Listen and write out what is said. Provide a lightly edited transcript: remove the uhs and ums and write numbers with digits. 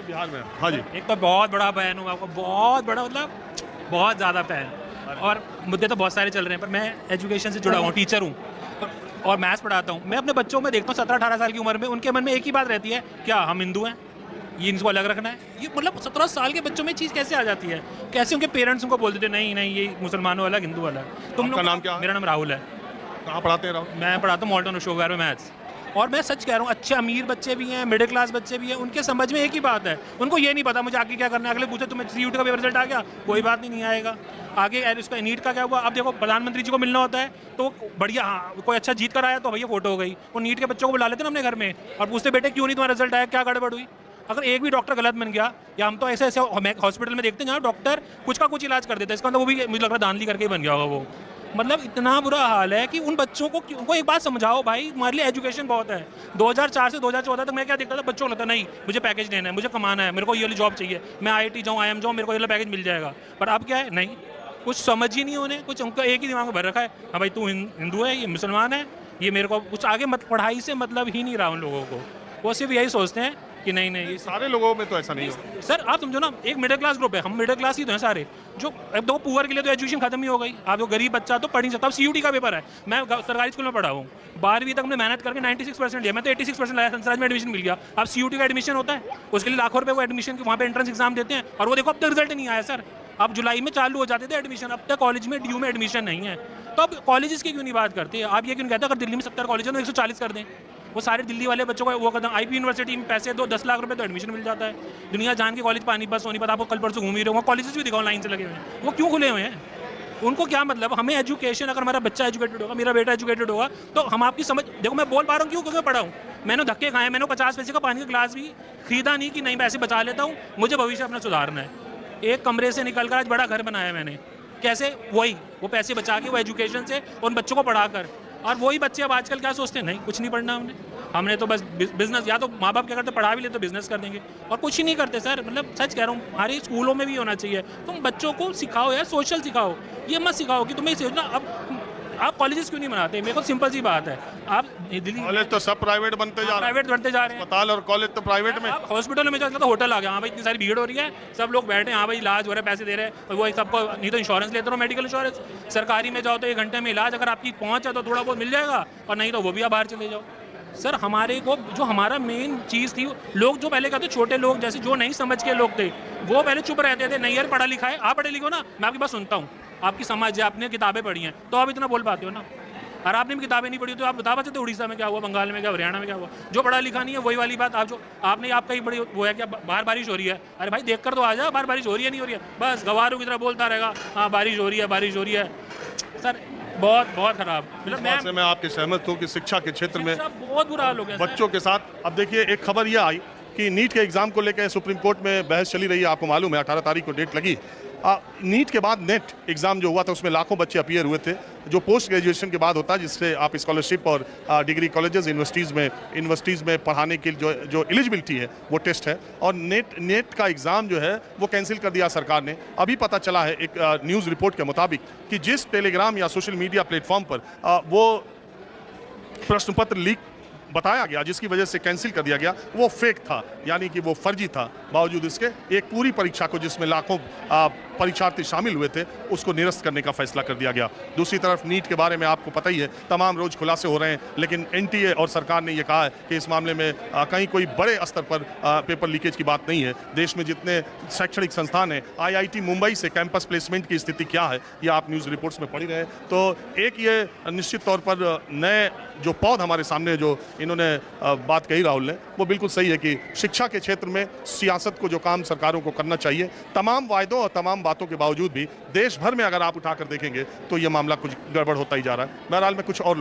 बिहार में। हाँ जी। एक तो बहुत बड़ा फैन हूँ आपको, बहुत बड़ा, मतलब बहुत ज़्यादा फैन। और मुद्दे तो बहुत सारे चल रहे हैं, पर मैं एजुकेशन से जुड़ा हुआ हूँ, टीचर हूँ और मैथ्स पढ़ाता हूँ। मैं अपने बच्चों में देखता हूँ 17-18 साल की उम्र में उनके मन में एक ही बात रहती है, क्या हम हिंदू हैं, ये इनको अलग रखना है। ये मतलब 17 साल के बच्चों में चीज़ कैसे आ जाती है, कैसे उनके पेरेंट्स उनको बोल देते नहीं नहीं ये मुसलमानों अलग, हिंदू अलग। आपका नाम क्या है? मेरा नाम राहुल है। कहाँ पढ़ाते हैं राहुल? मैं पढ़ाता हूँ मॉल्टन अशोक विहार में मैथ्स। और मैं सच कह रहा हूँ, अच्छे अमीर बच्चे भी हैं, मिडिल क्लास बच्चे भी हैं, उनके समझ में एक ही बात है, उनको ये नहीं पता मुझे आगे क्या करना है। अगले पूछे तुम्हें CUT का पेपर रिजल्ट आ गया, कोई बात नहीं आएगा आगे, इसका नीट का क्या हुआ। अब देखो प्रधानमंत्री जी को मिलना होता है तो बढ़िया, हाँ कोई अच्छा जीत कर आया तो भैया फोटो हो गई। वो नीट के बच्चों को बुला लेते ना अपने घर में और पूछते बेटे क्यों नहीं तुम्हारा रिजल्ट आया, क्या गड़बड़ हुई। अगर एक भी डॉक्टर गलत बन गया, या हम तो ऐसे ऐसे हॉस्पिटल में देखते हैं जहाँ डॉक्टर कुछ का कुछ इलाज कर देता है, इसका मतलब वो भी मुझे लग रहा है धांधली करके ही बन गया होगा वो। मतलब इतना बुरा हाल है कि उन बच्चों को उनको एक बात समझाओ भाई, हमारे लिए एजुकेशन बहुत है। 2004 से 2014 तक मैं क्या देखता था, बच्चों को लगता नहीं मुझे पैकेज लेना है, मुझे कमाना है, मेरे को ये वाली जॉब चाहिए, मैं IIT जाऊँ, IIM जाऊँ, मेरे को ये वाला पैकेज मिल जाएगा। पर अब क्या है, नहीं, कुछ समझ ही नहीं होने, कुछ उनका एक ही दिमाग में भर रखा है, हाँ भाई तू हिंदू है, ये मुसलमान है, ये मेरे को कुछ आगे मत, पढ़ाई से मतलब ही नहीं रहा उन लोगों को। वो सिर्फ यही सोचते हैं कि नहीं नहीं ये सारे लोगों में तो ऐसा नहीं है सर। आप समझो ना, एक मिडिल क्लास ग्रुप है, हम मिडिल क्लास ही तो हैं सारे। जो अब दो पुअर के लिए तो एजुकेशन खत्म ही हो गई, आप जो गरीब बच्चा तो पढ़ नहीं सकता। अब CUT का पेपर है, मैं सरकारी स्कूल में पढ़ा हूँ, 12वीं तक हमने मेहनत करके 96% लिया, मैं तो 86% लाया, संसराज में एडमिशन मिल गया। अब CUT का एडमिशन होता है, उसके लिए लाखों रुपये वो एडमिशन के वहाँ पे एंट्रेंस एग्जाम देते हैं, और वो देखो अब तक रिजल्ट नहीं आया सर। अब जुलाई में चालू हो जाते थे एडमिशन, अब तक कॉलेज में DU में एडमिशन नहीं है। तो अब कॉलेजेस की क्यों नहीं बात करते आप, ये क्यों कहते अगर दिल्ली में 70 कॉलेज है तो 140 कर दें, वो सारे दिल्ली वाले बच्चों को वो करते हैं। IP यूनिवर्सिटी में पैसे दो, 10 लाख रुपए तो एडमिशन मिल जाता है। दुनिया जान के कॉलेज, पानीपत सोनीपत, आपको कल परसों घूम ही रहे हो, कॉलेजेस भी दिखाओ लाइन से लगे हुए हैं, वो क्यों खुले हुए हैं, उनको क्या मतलब। हमें एजुकेशन, अगर हमारा बच्चा एजुकेटेड होगा, मेरा बेटा एजुकेटेड होगा, तो हम आपकी समझ, देखो मैं बोल पा रहा हूँ क्योंकि मैं पढ़ा हूँ, मैंने धक्के खाए, मैंने 50 पैसे का पानी का ग्लास भी खरीदा नहीं कि नहीं पैसे बचा लेता हूँ, मुझे भविष्य अपना सुधारना है। एक कमरे से निकल कर आज बड़ा घर बनाया मैंने, कैसे, वही वो पैसे बचा के, वो एजुकेशन से उन बच्चों को पढ़ा कर। और वही बच्चे अब आजकल क्या सोचते हैं, नहीं कुछ नहीं पढ़ना हमने तो बस बिजनेस, या तो माँ बाप क्या करते पढ़ा भी ले तो बिजनेस कर देंगे, और कुछ ही नहीं करते सर। मतलब सच कह रहा हूँ, हमारे स्कूलों में भी होना चाहिए, तुम बच्चों को सिखाओ यार, सोशल सिखाओ, ये मत सिखाओ कि तुम्हें सोचना। अब आप कॉलेजेस क्यों नहीं बनाते, मेरे को सिंपल सी बात है, आप दिल्ली कॉलेज तो सब प्राइवेट बनते जा रहे हैं, प्राइवेट बनते जा रहे हैं, अस्पताल और कॉलेज तो प्राइवेट में। हॉस्पिटल में जाता तो होटल आ गया, हाँ भाई इतनी सारी भीड़ हो रही है, सब लोग बैठे हैं, हाँ भाई इलाज हो रहा है, पैसे दे रहे हैं, और वो सबको नहीं तो इंश्योरेंस लेते रहो, मेडिकल इंश्योरेंस। सरकारी में जाओ तो 1 घंटे में इलाज, अगर आपकी पहुंच है तो थोड़ा बहुत मिल जाएगा, और नहीं तो वो भी आप बाहर चले जाओ। सर हमारे को जो हमारा मेन चीज़ थी, लोग जो पहले कहते, छोटे लोग जैसे जो नहीं समझ के लोग थे, वो पहले चुप रहते थे, नहीं यार पढ़ा लिखा है, आप पढ़े लिखो ना, मैं आपकी बात सुनता हूँ, आपकी समझ है, आपने किताबें पढ़ी हैं तो आप इतना बोल पाते हो ना। और आपने भी किताबें नहीं पढ़ी तो आप बता पाते थे उड़ीसा में क्या हुआ, बंगाल में क्या, हरियाणा में क्या हुआ। जो पढ़ा लिखा नहीं है वही वाली बात, आप जो आपने आपका ही बड़ी वो है क्या, बाहर बारिश हो रही है, अरे भाई देख कर तो आ जा, बाहर बारिश हो रही है नहीं हो रही है, बस गवारों की तरह बोलता रहेगा, हाँ बारिश हो रही है, बारिश हो रही है। सर बहुत बहुत खराब, मतलब मैं आपकी सहमत हूँ कि शिक्षा के क्षेत्र में बहुत बुरा हाल हो गया बच्चों के साथ। अब देखिए एक खबर यह आई कि नीट के एग्जाम को लेकर सुप्रीम कोर्ट में बहस चली रही है, आपको मालूम है 18 तारीख को डेट लगी। नीट के बाद नेट एग्ज़ाम जो हुआ था उसमें लाखों बच्चे अपीयर हुए थे, जो पोस्ट ग्रेजुएशन के बाद होता है, जिससे आप स्कॉलरशिप और डिग्री कॉलेजेस यूनिवर्सिटीज़ में पढ़ाने की जो एलिजिबिलिटी है वो टेस्ट है, और नेट का एग्ज़ाम जो है वो कैंसिल कर दिया सरकार ने। अभी पता चला है एक न्यूज़ रिपोर्ट के मुताबिक कि जिस टेलीग्राम या सोशल मीडिया प्लेटफॉर्म पर वो प्रश्न पत्र लीक बताया गया, जिसकी वजह से कैंसिल कर दिया गया, वो फेक था, यानी कि वो फर्जी था। बावजूद इसके एक पूरी परीक्षा को, जिसमें लाखों परीक्षार्थी शामिल हुए थे, उसको निरस्त करने का फैसला कर दिया गया। दूसरी तरफ नीट के बारे में आपको पता ही है, तमाम रोज खुलासे हो रहे हैं, लेकिन NTA और सरकार ने यह कहा है कि इस मामले में कहीं कोई बड़े स्तर पर पेपर लीकेज की बात नहीं है। देश में जितने शैक्षणिक संस्थान हैं, IIT मुंबई से कैंपस प्लेसमेंट की स्थिति क्या है, ये आप न्यूज़ रिपोर्ट्स में पढ़ी रहे। तो एक ये निश्चित तौर पर नए जो पौध हमारे सामने जो इन्होंने बात कही राहुल ने, वो बिल्कुल सही है कि शिक्षा के क्षेत्र में सियासत को जो काम सरकारों को करना चाहिए, तमाम वायदों और तमाम बातों के बावजूद भी देश भर में अगर आप उठाकर देखेंगे तो ये मामला कुछ गड़बड़ होता ही जा रहा है। बहरहाल में कुछ और